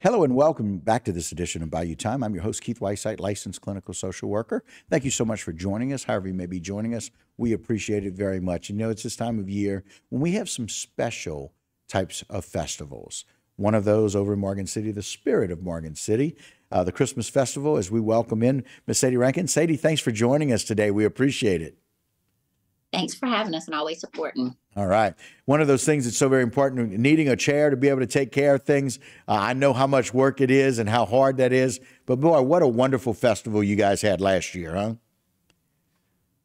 Hello and welcome back to this edition of Bayou Time. I'm your host, Keith Whiteside, licensed clinical social worker. Thank you so much for joining us. However you may be joining us, we appreciate it very much. You know, it's this time of year when we have some special types of festivals. One of those over in Morgan City, the Spirit of Morgan City, the Christmas Festival, as we welcome in Miss Sadie Rankin. Sadie, thanks for joining us today. We appreciate it. Thanks for having us and always supporting. All right. One of those things that's so very important, needing a chair to be able to take care of things. I know how much work it is and how hard that is. But boy, what a wonderful festival you guys had last year, huh?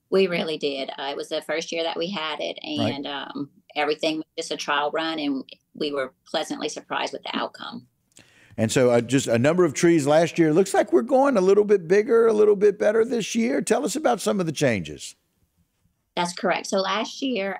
We really did. It was the first year that we had it, and everything was just a trial run, and we were pleasantly surprised with the outcome. And so just a number of trees last year. Looks like we're going a little bit bigger, a little bit better this year. Tell us about some of the changes. That's correct. So last year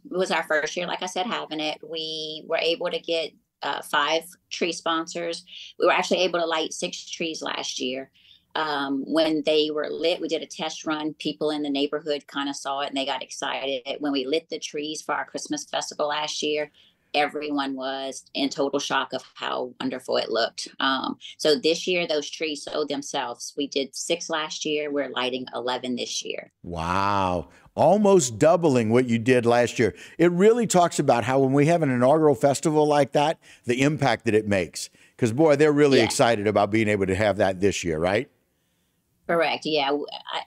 was our first year, like I said, having it. We were able to get 5 tree sponsors. We were actually able to light 6 trees last year. When they were lit, we did a test run. People in the neighborhood kind of saw it and they got excited. When we lit the trees for our Christmas festival last year, everyone was in total shock of how wonderful it looked. So this year, those trees sold themselves. We did 6 last year. We're lighting 11 this year. Wow. Almost doubling what you did last year. It really talks about how when we have an inaugural festival like that, the impact that it makes. Because, boy, they're really excited about being able to have that this year, right? Correct. Yeah.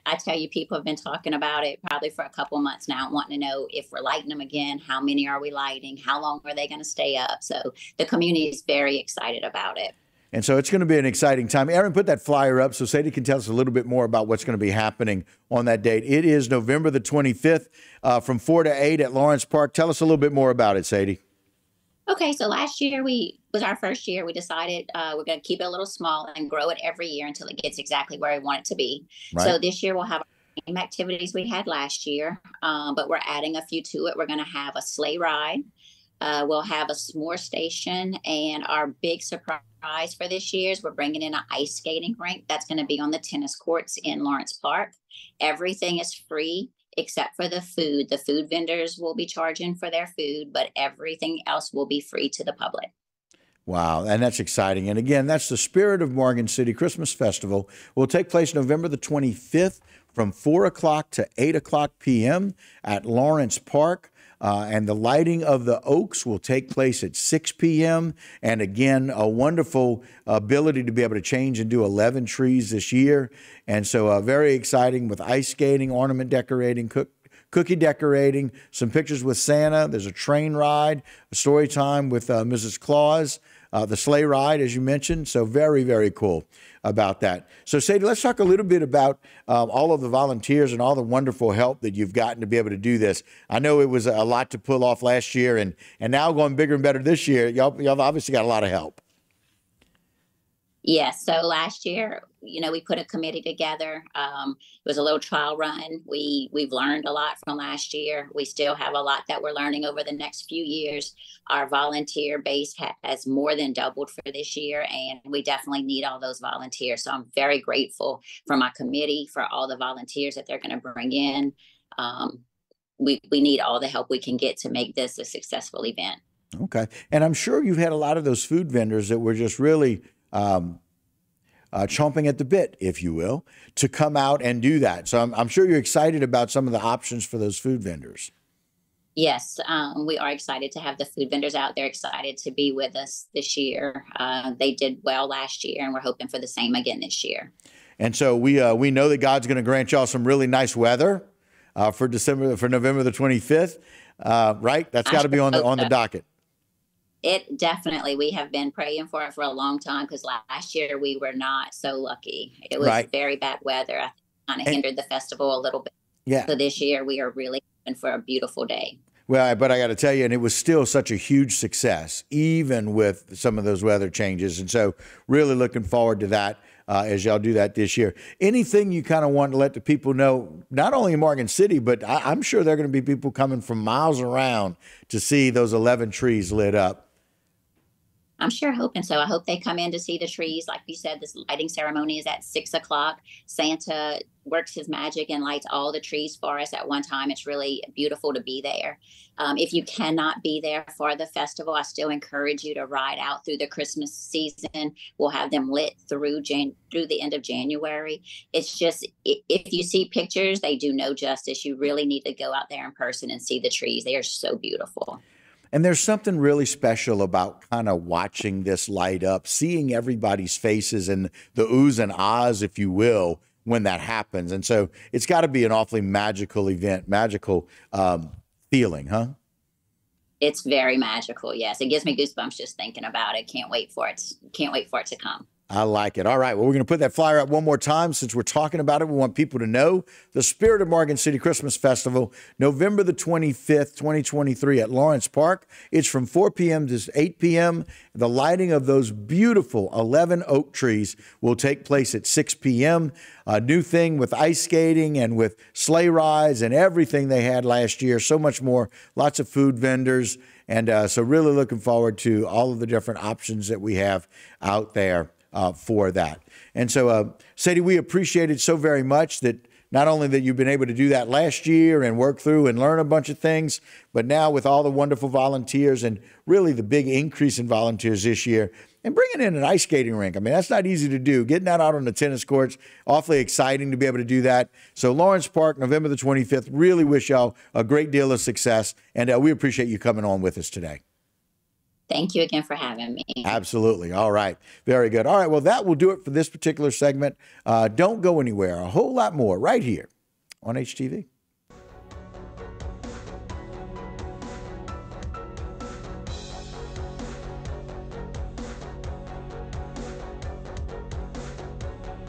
I tell you, people have been talking about it probably for a couple of months now, wanting to know if we're lighting them again, how many are we lighting, how long are they going to stay up? So the community is very excited about it. And so it's going to be an exciting time. Aaron, put that flyer up so Sadie can tell us a little bit more about what's going to be happening on that date. It is November the 25th from 4 to 8 at Lawrence Park. Tell us a little bit more about it, Sadie. Okay, so last year was our first year. We decided we're going to keep it a little small and grow it every year until it gets exactly where we want it to be. Right. So this year we'll have the same activities we had last year, but we're adding a few to it. We're going to have a sleigh ride. We'll have a s'more station, and our big surprise for this year is we're bringing in an ice skating rink that's going to be on the tennis courts in Lawrence Park. Everything is free except for the food. The food vendors will be charging for their food, but everything else will be free to the public. Wow, and that's exciting. And again, that's the Spirit of Morgan City Christmas Festival. Will take place November the 25th from 4 o'clock to 8 o'clock p.m. at Lawrence Park. And the lighting of the oaks will take place at 6 p.m. And again, a wonderful ability to be able to change and do 11 trees this year. And so very exciting with ice skating, ornament decorating, cookie decorating, some pictures with Santa. There's a train ride, a story time with Mrs. Claus, the sleigh ride, as you mentioned. So very, very cool about that. So Sadie, let's talk a little bit about all of the volunteers and all the wonderful help that you've gotten to be able to do this. I know it was a lot to pull off last year, and now going bigger and better this year. Y'all obviously got a lot of help. Yes. So last year, we put a committee together. It was a little trial run. We've learned a lot from last year. We still have a lot that we're learning over the next few years. Our volunteer base has more than doubled for this year, and we definitely need all those volunteers. So I'm very grateful for my committee, for all the volunteers that they're going to bring in. We need all the help we can get to make this a successful event. Okay. And I'm sure you've had a lot of those food vendors that were just really chomping at the bit, if you will, to come out and do that. So I'm sure you're excited about some of the options for those food vendors. Yes, we are excited to have the food vendors out there, excited to be with us this year. They did well last year, and we're hoping for the same again this year. And so we know that God's going to grant y'all some really nice weather for November the 25th, right? That's got to be on the docket. It definitely, we have been praying for it for a long time, because last year we were not so lucky. It was very bad weather. I think kind of hindered the festival a little bit. Yeah. So this year we are really hoping for a beautiful day. Well, but I got to tell you, and it was still such a huge success, even with some of those weather changes. And so really looking forward to that as y'all do that this year. Anything you kind of want to let the people know, not only in Morgan City, but I'm sure there are going to be people coming from miles around to see those 11 trees lit up. I'm sure hoping so. I hope they come in to see the trees. Like you said, this lighting ceremony is at 6 o'clock. Santa works his magic and lights all the trees for us at one time. It's really beautiful to be there. If you cannot be there for the festival, I still encourage you to ride out through the Christmas season. We'll have them lit through the end of January. It's just, if you see pictures, they do no justice. You really need to go out there in person and see the trees. They are so beautiful. And there's something really special about kind of watching this light up, seeing everybody's faces and the oohs and ahs, if you will, when that happens. And so it's got to be an awfully magical event, magical feeling, huh? It's very magical. Yes. It gives me goosebumps just thinking about it. Can't wait for it to come. I like it. All right. Well, we're going to put that flyer up one more time since we're talking about it. We want people to know the Spirit of Morgan City Christmas Festival, November the 25th, 2023 at Lawrence Park. It's from 4 p.m. to 8 p.m. The lighting of those beautiful 11 oak trees will take place at 6 p.m. A new thing with ice skating and with sleigh rides and everything they had last year. So much more. Lots of food vendors. And so really looking forward to all of the different options that we have out there for that. And so, Sadie, we appreciate it so very much that not only that you've been able to do that last year and work through and learn a bunch of things, but now with all the wonderful volunteers and really the big increase in volunteers this year and bringing in an ice skating rink. I mean, that's not easy to do. Getting that out on the tennis courts, awfully exciting to be able to do that. So Lawrence Park, November the 25th, really wish y'all a great deal of success. And we appreciate you coming on with us today. Thank you again for having me. Absolutely. All right. Very good. All right. Well, that will do it for this particular segment. Don't go anywhere. A whole lot more right here on HTV.